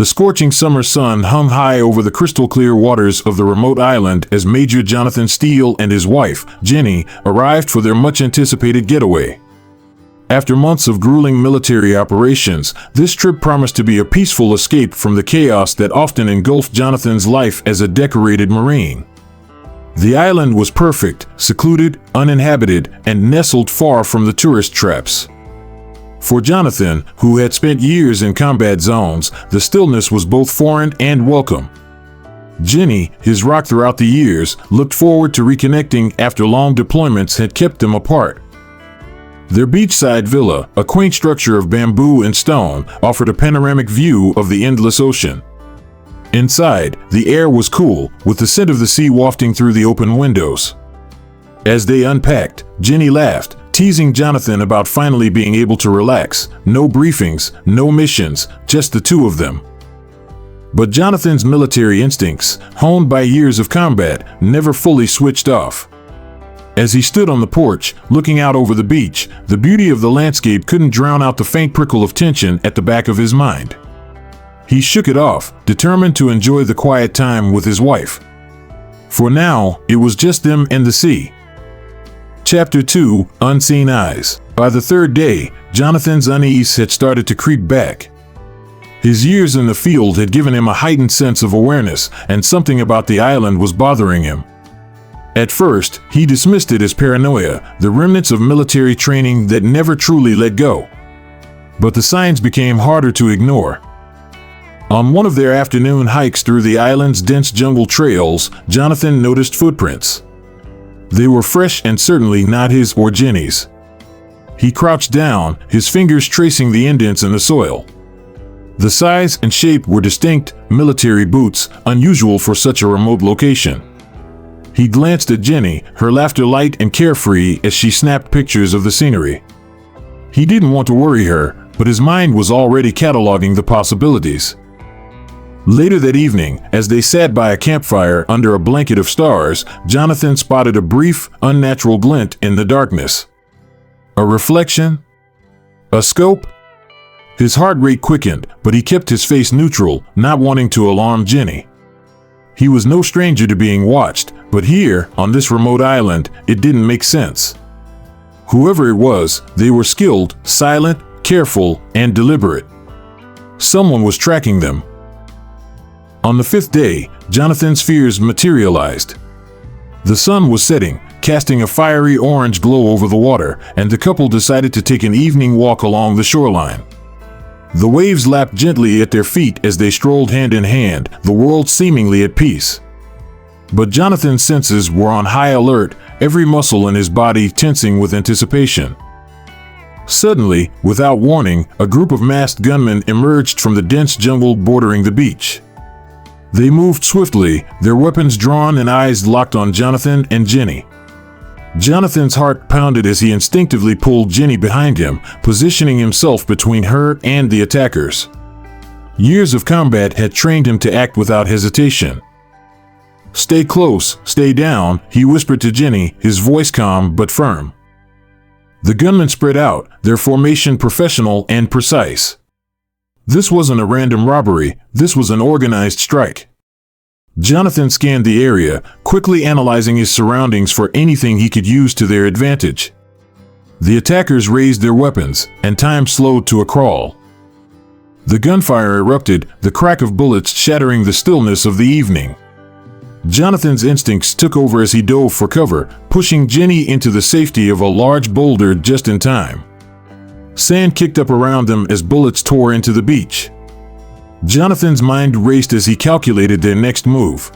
The scorching summer sun hung high over the crystal-clear waters of the remote island as Major Jonathan Steele and his wife, Jenny, arrived for their much-anticipated getaway. After months of grueling military operations, this trip promised to be a peaceful escape from the chaos that often engulfed Jonathan's life as a decorated Marine. The island was perfect, secluded, uninhabited, and nestled far from the tourist traps. For Jonathan, who had spent years in combat zones, the stillness was both foreign and welcome. Jenny, his rock throughout the years, looked forward to reconnecting after long deployments had kept them apart. Their beachside villa, a quaint structure of bamboo and stone, offered a panoramic view of the endless ocean. Inside, the air was cool, with the scent of the sea wafting through the open windows. As they unpacked, Jenny laughed, teasing Jonathan about finally being able to relax. No briefings, no missions, just the two of them. But Jonathan's military instincts, honed by years of combat, never fully switched off. As he stood on the porch, looking out over the beach, the beauty of the landscape couldn't drown out the faint prickle of tension at the back of his mind. He shook it off, determined to enjoy the quiet time with his wife. For now, it was just them and the sea. Chapter 2, Unseen Eyes. By the third day, Jonathan's unease had started to creep back. His years in the field had given him a heightened sense of awareness, and something about the island was bothering him. At first, he dismissed it as paranoia, the remnants of military training that never truly let go. But the signs became harder to ignore. On one of their afternoon hikes through the island's dense jungle trails, Jonathan noticed footprints. They were fresh and certainly not his or Jenny's. He crouched down, his fingers tracing the indents in the soil. The size and shape were distinct, military boots, unusual for such a remote location. He glanced at Jenny, her laughter light and carefree as she snapped pictures of the scenery. He didn't want to worry her, but his mind was already cataloging the possibilities. Later that evening, as they sat by a campfire under a blanket of stars, Jonathan spotted a brief, unnatural glint in the darkness. A reflection? A scope? His heart rate quickened, but he kept his face neutral, not wanting to alarm Jenny. He was no stranger to being watched, but here, on this remote island, it didn't make sense. Whoever it was, they were skilled, silent, careful, and deliberate. Someone was tracking them. On the fifth day, Jonathan's fears materialized. The sun was setting, casting a fiery orange glow over the water, and the couple decided to take an evening walk along the shoreline. The waves lapped gently at their feet as they strolled hand in hand, the world seemingly at peace. But Jonathan's senses were on high alert, every muscle in his body tensing with anticipation. Suddenly, without warning, a group of masked gunmen emerged from the dense jungle bordering the beach. They moved swiftly, their weapons drawn and eyes locked on Jonathan and Jenny. Jonathan's heart pounded as he instinctively pulled Jenny behind him, positioning himself between her and the attackers. Years of combat had trained him to act without hesitation. "Stay close, stay down," he whispered to Jenny, his voice calm but firm. The gunmen spread out, their formation professional and precise. This wasn't a random robbery, this was an organized strike. Jonathan scanned the area, quickly analyzing his surroundings for anything he could use to their advantage. The attackers raised their weapons, and time slowed to a crawl. The gunfire erupted, the crack of bullets shattering the stillness of the evening. Jonathan's instincts took over as he dove for cover, pushing Jenny into the safety of a large boulder just in time. Sand kicked up around them as bullets tore into the beach. Jonathan's mind raced as he calculated their next move.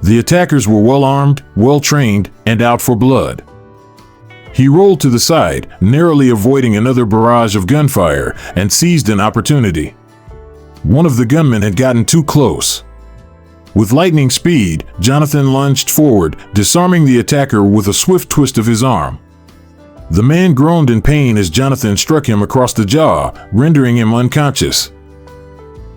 The attackers were well-armed, well-trained, and out for blood. He rolled to the side, narrowly avoiding another barrage of gunfire, and seized an opportunity. One of the gunmen had gotten too close. With lightning speed, Jonathan lunged forward, disarming the attacker with a swift twist of his arm. The man groaned in pain as Jonathan struck him across the jaw, rendering him unconscious.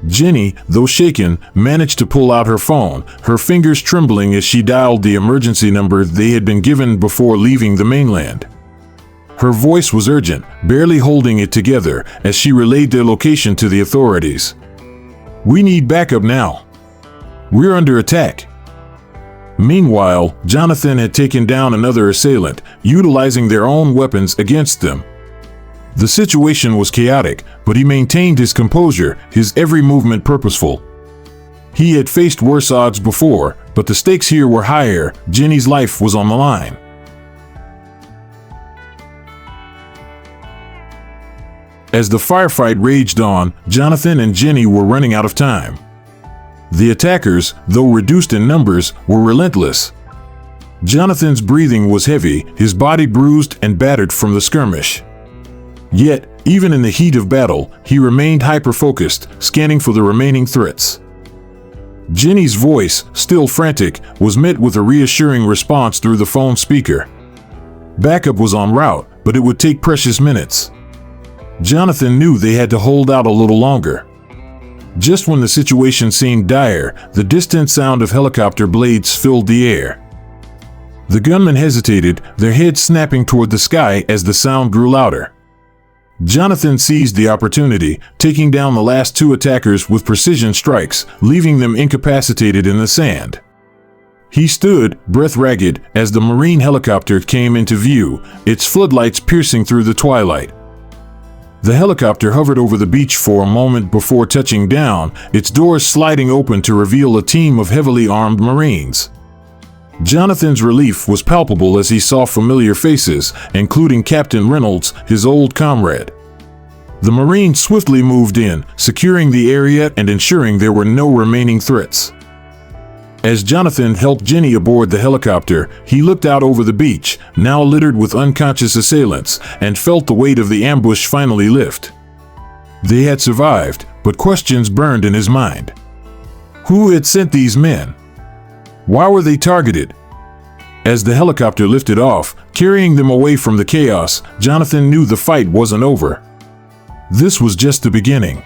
Jenny, though shaken, managed to pull out her phone, her fingers trembling as she dialed the emergency number they had been given before leaving the mainland. Her voice was urgent, barely holding it together, as she relayed their location to the authorities. We need backup now. We're under attack. Meanwhile, Jonathan had taken down another assailant, utilizing their own weapons against them. The situation was chaotic, but he maintained his composure, his every movement purposeful. He had faced worse odds before, but the stakes here were higher. Jenny's life was on the line. As the firefight raged on, Jonathan and Jenny were running out of time. The attackers, though reduced in numbers, were relentless. Jonathan's breathing was heavy, his body bruised and battered from the skirmish. Yet, even in the heat of battle, he remained hyper-focused, scanning for the remaining threats. Jenny's voice, still frantic, was met with a reassuring response through the phone speaker. Backup was en route, but it would take precious minutes. Jonathan knew they had to hold out a little longer. Just when the situation seemed dire, the distant sound of helicopter blades filled the air. The gunmen hesitated, their heads snapping toward the sky as the sound grew louder. Jonathan seized the opportunity, taking down the last two attackers with precision strikes, leaving them incapacitated in the sand. He stood, breath ragged, as the Marine helicopter came into view, its floodlights piercing through the twilight. The helicopter hovered over the beach for a moment before touching down, its doors sliding open to reveal a team of heavily armed Marines. Jonathan's relief was palpable as he saw familiar faces, including Captain Reynolds, his old comrade. The Marines swiftly moved in, securing the area and ensuring there were no remaining threats. As Jonathan helped Jenny aboard the helicopter, he looked out over the beach, now littered with unconscious assailants, and felt the weight of the ambush finally lift. They had survived, but questions burned in his mind. Who had sent these men? Why were they targeted? As the helicopter lifted off, carrying them away from the chaos, Jonathan knew the fight wasn't over. This was just the beginning.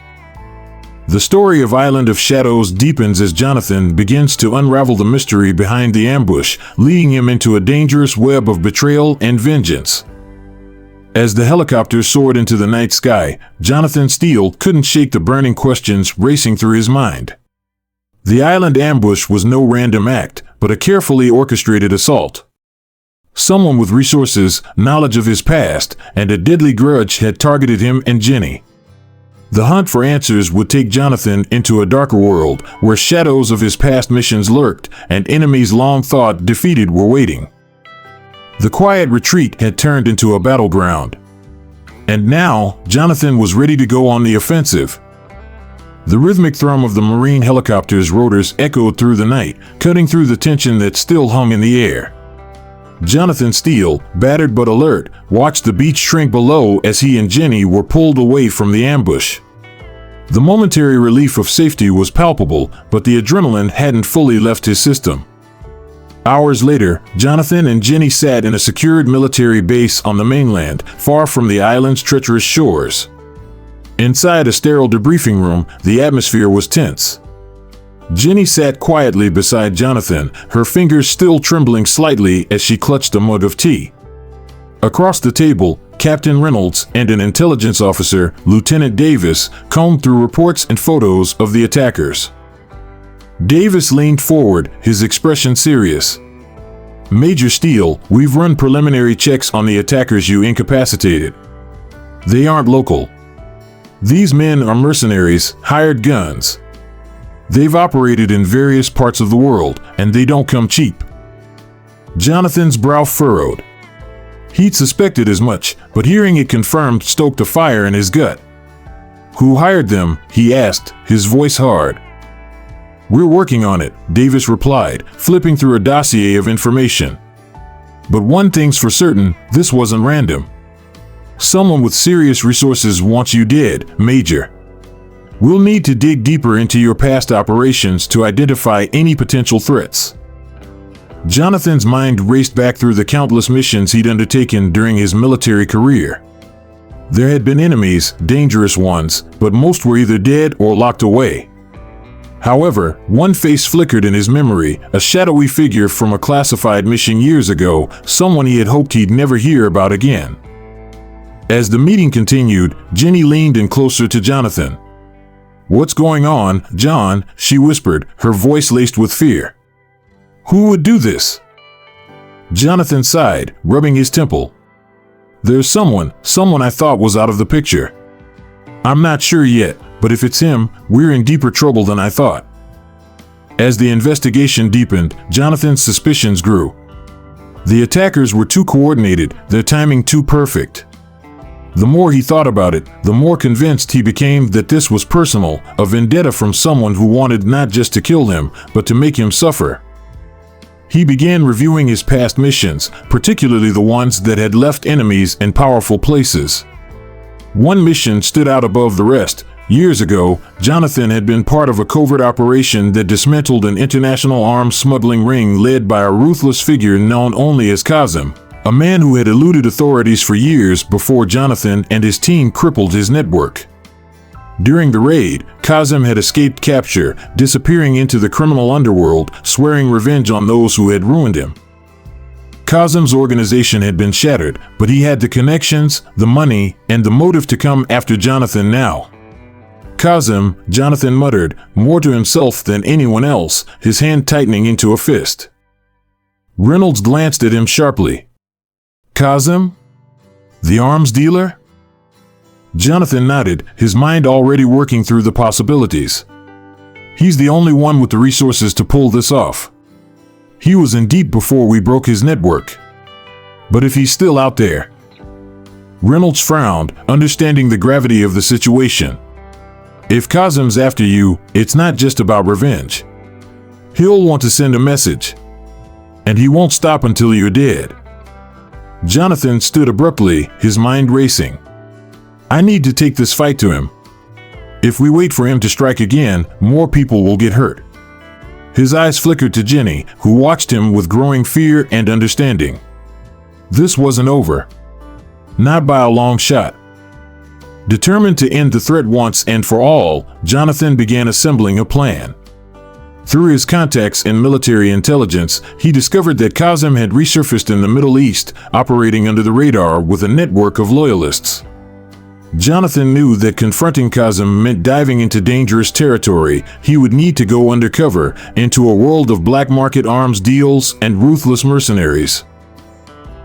The story of Island of Shadows deepens as Jonathan begins to unravel the mystery behind the ambush, leading him into a dangerous web of betrayal and vengeance. As the helicopter soared into the night sky, Jonathan Steele couldn't shake the burning questions racing through his mind. The island ambush was no random act, but a carefully orchestrated assault. Someone with resources, knowledge of his past, and a deadly grudge had targeted him and Jenny. The hunt for answers would take Jonathan into a darker world, where shadows of his past missions lurked, and enemies long thought defeated were waiting. The quiet retreat had turned into a battleground. And now, Jonathan was ready to go on the offensive. The rhythmic thrum of the Marine helicopter's rotors echoed through the night, cutting through the tension that still hung in the air. Jonathan Steele, battered but alert, watched the beach shrink below as he and Jenny were pulled away from the ambush. The momentary relief of safety was palpable, but the adrenaline hadn't fully left his system. Hours later, Jonathan and Jenny sat in a secured military base on the mainland, far from the island's treacherous shores. Inside a sterile debriefing room, the atmosphere was tense. Jenny sat quietly beside Jonathan, her fingers still trembling slightly as she clutched a mug of tea. Across the table, Captain Reynolds and an intelligence officer, Lieutenant Davis, combed through reports and photos of the attackers. Davis leaned forward, his expression serious. "Major Steele, we've run preliminary checks on the attackers you incapacitated. They aren't local. These men are mercenaries, hired guns. They've operated in various parts of the world, and they don't come cheap." Jonathan's brow furrowed. He'd suspected as much, but hearing it confirmed stoked a fire in his gut. "Who hired them?" he asked, his voice hard. "We're working on it," Davis replied, flipping through a dossier of information. "But one thing's for certain, this wasn't random. Someone with serious resources wants you dead, Major. We'll need to dig deeper into your past operations to identify any potential threats." Jonathan's mind raced back through the countless missions he'd undertaken during his military career. There had been enemies, dangerous ones, but most were either dead or locked away. However, one face flickered in his memory, a shadowy figure from a classified mission years ago, someone he had hoped he'd never hear about again. As the meeting continued, Jenny leaned in closer to Jonathan. "What's going on, John?" she whispered, her voice laced with fear. "Who would do this?" Jonathan sighed, rubbing his temple. "There's someone I thought was out of the picture. I'm not sure yet, but if it's him, we're in deeper trouble than I thought." As the investigation deepened, Jonathan's suspicions grew. The attackers were too coordinated, their timing too perfect. The more he thought about it, the more convinced he became that this was personal, a vendetta from someone who wanted not just to kill him, but to make him suffer. He began reviewing his past missions, particularly the ones that had left enemies in powerful places. One mission stood out above the rest. Years ago, Jonathan had been part of a covert operation that dismantled an international arms smuggling ring led by a ruthless figure known only as Kazim, a man who had eluded authorities for years before Jonathan and his team crippled his network. During the raid, Kazim had escaped capture, disappearing into the criminal underworld, swearing revenge on those who had ruined him. Kazim's organization had been shattered, but he had the connections, the money, and the motive to come after Jonathan now. "Kazim," Jonathan muttered, more to himself than anyone else, his hand tightening into a fist. Reynolds glanced at him sharply. "Kazim? The arms dealer?" Jonathan nodded, his mind already working through the possibilities. "He's the only one with the resources to pull this off. He was in deep before we broke his network. But if he's still out there..." Reynolds frowned, understanding the gravity of the situation. "If Kazim's after you, it's not just about revenge. He'll want to send a message. And he won't stop until you're dead." Jonathan stood abruptly, his mind racing. "I need to take this fight to him. If we wait for him to strike again, more people will get hurt." His eyes flickered to Jenny, who watched him with growing fear and understanding. This wasn't over. Not by a long shot. Determined to end the threat once and for all, Jonathan began assembling a plan. Through his contacts in military intelligence, he discovered that Kazim had resurfaced in the Middle East, operating under the radar with a network of loyalists. Jonathan knew that confronting Kazim meant diving into dangerous territory. He would need to go undercover, into a world of black market arms deals and ruthless mercenaries.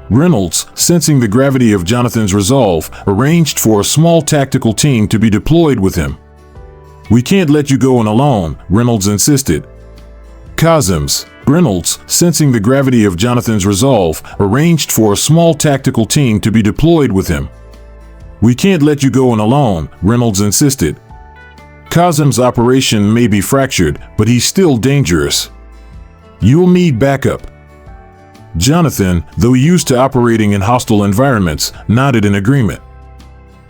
Reynolds, sensing the gravity of Jonathan's resolve, arranged for a small tactical team to be deployed with him. "We can't let you go in alone," Reynolds insisted. Reynolds, sensing the gravity of Jonathan's resolve, arranged for a small tactical team to be deployed with him. "We can't let you go in alone," Reynolds insisted. "Kazim's operation may be fractured, but he's still dangerous. You'll need backup." Jonathan, though used to operating in hostile environments, nodded in agreement.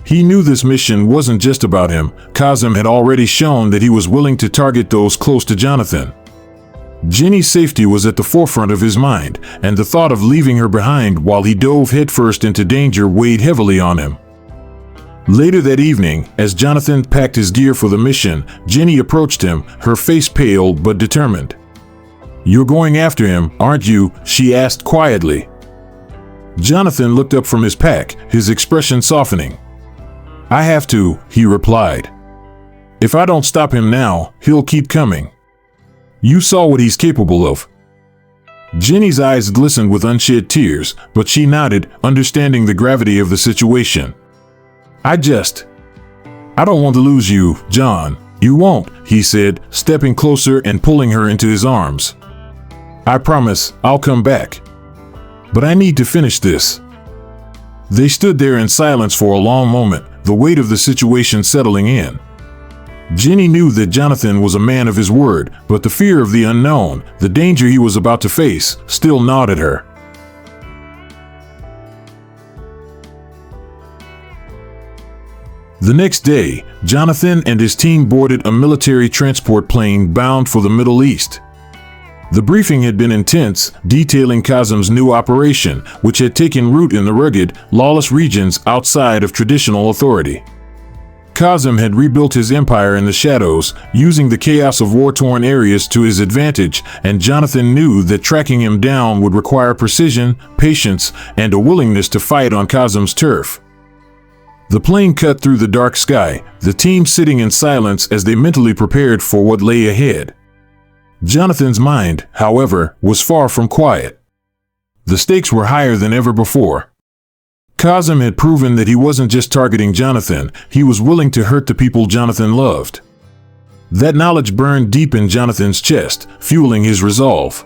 He knew this mission wasn't just about him. Kazim had already shown that he was willing to target those close to Jonathan. Jenny's safety was at the forefront of his mind, and the thought of leaving her behind while he dove headfirst into danger weighed heavily on him. Later that evening, as Jonathan packed his gear for the mission, Jenny approached him, her face pale but determined. "You're going after him, aren't you?" she asked quietly. Jonathan looked up from his pack, his expression softening. "I have to," he replied. "If I don't stop him now, he'll keep coming. You saw what he's capable of." Jenny's eyes glistened with unshed tears, but she nodded, understanding the gravity of the situation. I don't want to lose you, John." "You won't," he said, stepping closer and pulling her into his arms. "I promise, I'll come back. But I need to finish this." They stood there in silence for a long moment, the weight of the situation settling in. Jenny knew that Jonathan was a man of his word, but the fear of the unknown, the danger he was about to face, still gnawed at her. The next day, Jonathan and his team boarded a military transport plane bound for the Middle East. The briefing had been intense, detailing Kazim's new operation, which had taken root in the rugged, lawless regions outside of traditional authority. Kazim had rebuilt his empire in the shadows, using the chaos of war-torn areas to his advantage, and Jonathan knew that tracking him down would require precision, patience, and a willingness to fight on Kazim's turf. The plane cut through the dark sky, the team sitting in silence as they mentally prepared for what lay ahead. Jonathan's mind, however, was far from quiet. The stakes were higher than ever before. Kazem had proven that he wasn't just targeting Jonathan, he was willing to hurt the people Jonathan loved. That knowledge burned deep in Jonathan's chest, fueling his resolve.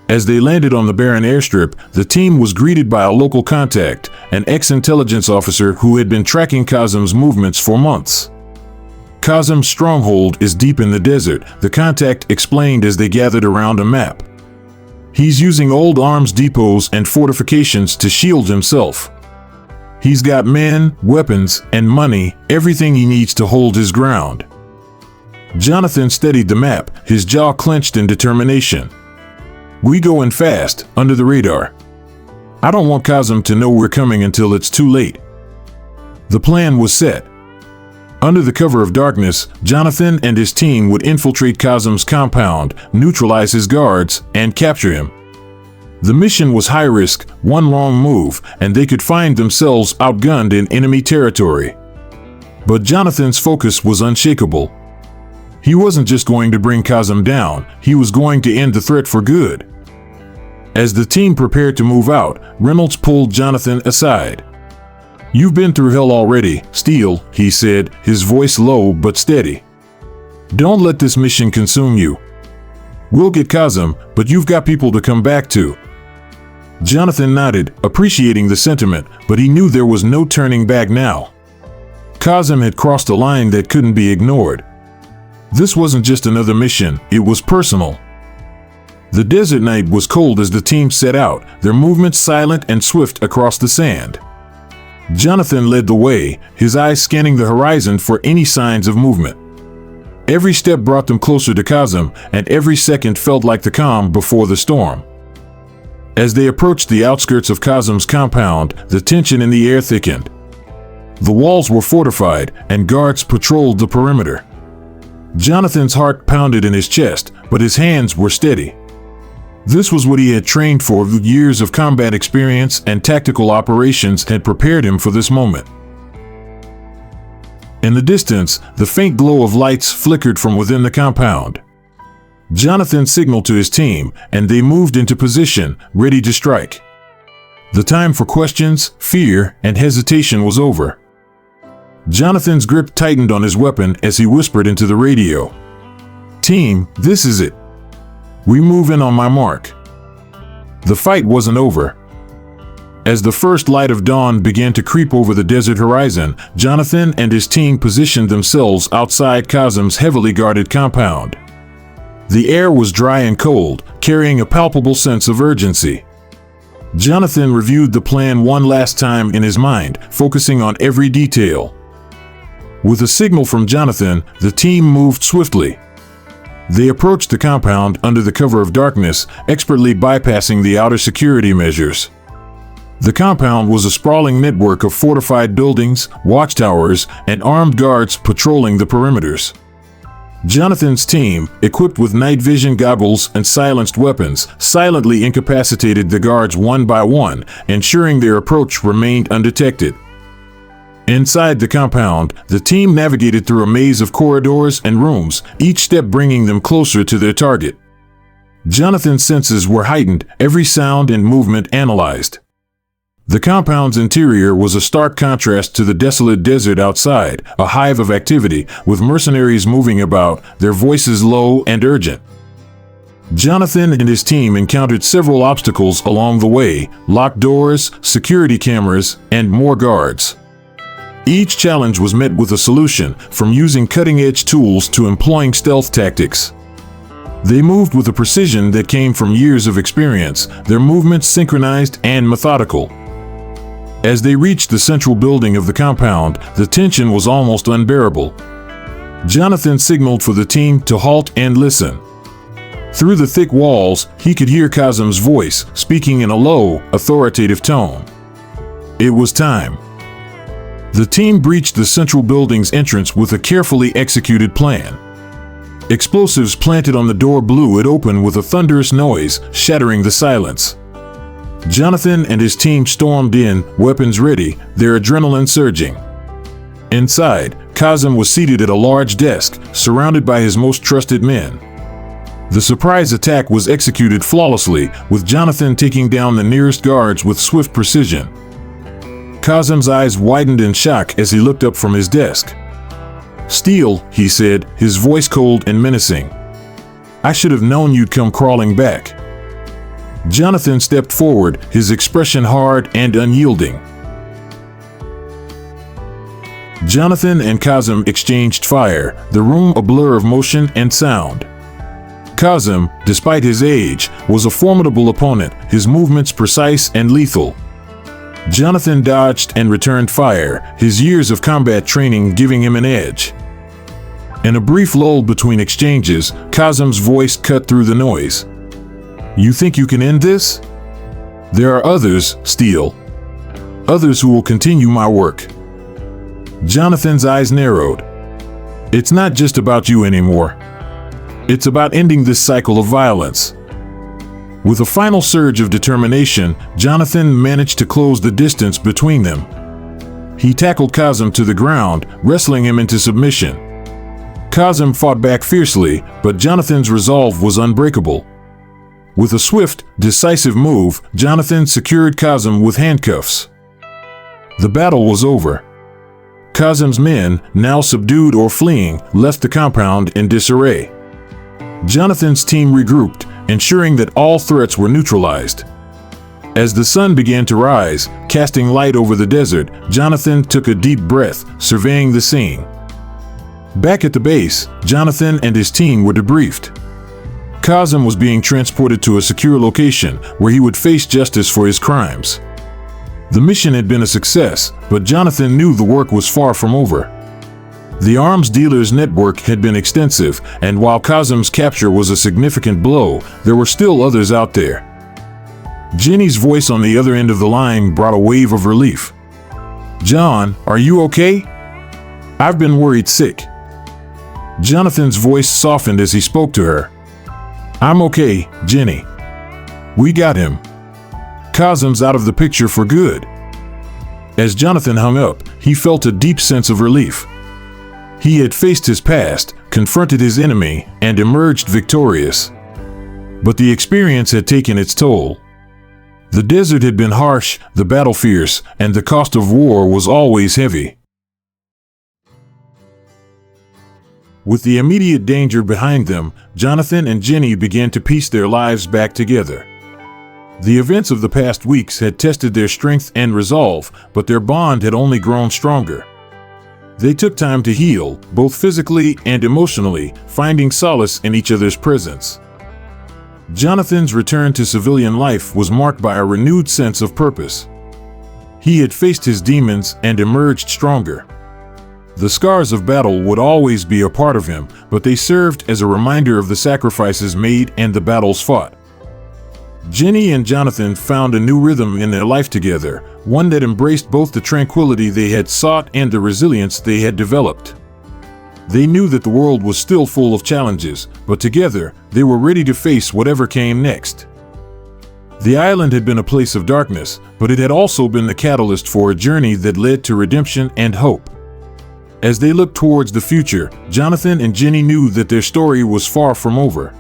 As they landed on the barren airstrip, the team was greeted by a local contact, an ex-intelligence officer who had been tracking Kazem's movements for months. Kazem's stronghold is deep in the desert, the contact explained as they gathered around a map. He's using old arms depots and fortifications to shield himself. He's got men, weapons, and money, everything he needs to hold his ground. Jonathan studied the map, his jaw clenched in determination. We go in fast, under the radar. I don't want Kazem to know we're coming until it's too late. The plan was set. Under the cover of darkness, Jonathan and his team would infiltrate Kazem's compound, neutralize his guards, and capture him. The mission was high risk, one wrong move, and they could find themselves outgunned in enemy territory. But Jonathan's focus was unshakable. He wasn't just going to bring Kazem down, he was going to end the threat for good. As the team prepared to move out, Reynolds pulled Jonathan aside. "You've been through hell already, Steele," he said, his voice low but steady. "Don't let this mission consume you. We'll get Kazem, but you've got people to come back to." Jonathan nodded, appreciating the sentiment, but he knew there was no turning back now. Kazem had crossed a line that couldn't be ignored. This wasn't just another mission, it was personal. The desert night was cold as the team set out, their movements silent and swift across the sand. Jonathan led the way, his eyes scanning the horizon for any signs of movement. Every step brought them closer to Kazem, and every second felt like the calm before the storm. As they approached the outskirts of Kazem's compound, the tension in the air thickened. The walls were fortified, and guards patrolled the perimeter. Jonathan's heart pounded in his chest, but his hands were steady. This was what he had trained for. Years of combat experience and tactical operations had prepared him for this moment. In the distance, the faint glow of lights flickered from within the compound. Jonathan signaled to his team, and they moved into position, ready to strike. The time for questions, fear, and hesitation was over. Jonathan's grip tightened on his weapon as he whispered into the radio. "Team, this is it. We move in on my mark." The fight wasn't over. As the first light of dawn began to creep over the desert horizon, Jonathan and his team positioned themselves outside Kazem's heavily guarded compound. The air was dry and cold, carrying a palpable sense of urgency. Jonathan reviewed the plan one last time in his mind, focusing on every detail. With a signal from Jonathan, the team moved swiftly. They approached the compound under the cover of darkness, expertly bypassing the outer security measures. The compound was a sprawling network of fortified buildings, watchtowers, and armed guards patrolling the perimeters. Jonathan's team, equipped with night vision goggles and silenced weapons, silently incapacitated the guards one by one, ensuring their approach remained undetected. Inside the compound, the team navigated through a maze of corridors and rooms, each step bringing them closer to their target. Jonathan's senses were heightened, every sound and movement analyzed. The compound's interior was a stark contrast to the desolate desert outside, a hive of activity, with mercenaries moving about, their voices low and urgent. Jonathan and his team encountered several obstacles along the way: locked doors, security cameras, and more guards. Each challenge was met with a solution, from using cutting-edge tools to employing stealth tactics. They moved with a precision that came from years of experience, their movements synchronized and methodical. As they reached the central building of the compound, the tension was almost unbearable. Jonathan signaled for the team to halt and listen. Through the thick walls, he could hear Kazem's voice, speaking in a low, authoritative tone. It was time. The team breached the central building's entrance with a carefully executed plan. Explosives planted on the door blew it open with a thunderous noise, shattering the silence. Jonathan and his team stormed in, weapons ready, their adrenaline surging. Inside, Kazem was seated at a large desk, surrounded by his most trusted men. The surprise attack was executed flawlessly, with Jonathan taking down the nearest guards with swift precision. Kazem's eyes widened in shock as he looked up from his desk. "Steele," he said, his voice cold and menacing. "I should have known you'd come crawling back." Jonathan stepped forward, his expression hard and unyielding. Jonathan and Kazem exchanged fire, the room a blur of motion and sound. Kazem, despite his age, was a formidable opponent, his movements precise and lethal. Jonathan dodged and returned fire, his years of combat training giving him an edge. In a brief lull between exchanges, Kazem's voice cut through the noise. "You think you can end this? There are others, Steele. Others who will continue my work." Jonathan's eyes narrowed. "It's not just about you anymore. It's about ending this cycle of violence." With a final surge of determination, Jonathan managed to close the distance between them. He tackled Kazem to the ground, wrestling him into submission. Kazem fought back fiercely, but Jonathan's resolve was unbreakable. With a swift, decisive move, Jonathan secured Kazem with handcuffs. The battle was over. Kazem's men, now subdued or fleeing, left the compound in disarray. Jonathan's team regrouped, ensuring that all threats were neutralized. As the sun began to rise, casting light over the desert, Jonathan took a deep breath, surveying the scene. Back at the base, Jonathan and his team were debriefed. Kazem was being transported to a secure location where he would face justice for his crimes. The mission had been a success, but Jonathan knew the work was far from over. The arms dealer's network had been extensive, and while Kazem's capture was a significant blow, there were still others out there. Jenny's voice on the other end of the line brought a wave of relief. "John, are you okay? I've been worried sick." Jonathan's voice softened as he spoke to her. "I'm okay, Jenny. We got him. Kazem's out of the picture for good." As Jonathan hung up, he felt a deep sense of relief. He had faced his past, confronted his enemy, and emerged victorious. But the experience had taken its toll. The desert had been harsh, the battle fierce, and the cost of war was always heavy. With the immediate danger behind them, Jonathan and Jenny began to piece their lives back together. The events of the past weeks had tested their strength and resolve, but their bond had only grown stronger. They took time to heal, both physically and emotionally, finding solace in each other's presence. Jonathan's return to civilian life was marked by a renewed sense of purpose. He had faced his demons and emerged stronger. The scars of battle would always be a part of him, but they served as a reminder of the sacrifices made and the battles fought. Jenny and Jonathan found a new rhythm in their life together, one that embraced both the tranquility they had sought and the resilience they had developed. They knew that the world was still full of challenges, but together, they were ready to face whatever came next. The island had been a place of darkness, but it had also been the catalyst for a journey that led to redemption and hope. As they looked towards the future, Jonathan and Jenny knew that their story was far from over.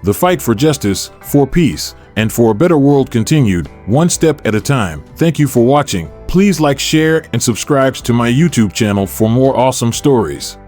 The fight for justice, for peace, and for a better world continued, one step at a time. Thank you for watching. Please like, share, and subscribe to my YouTube channel for more awesome stories.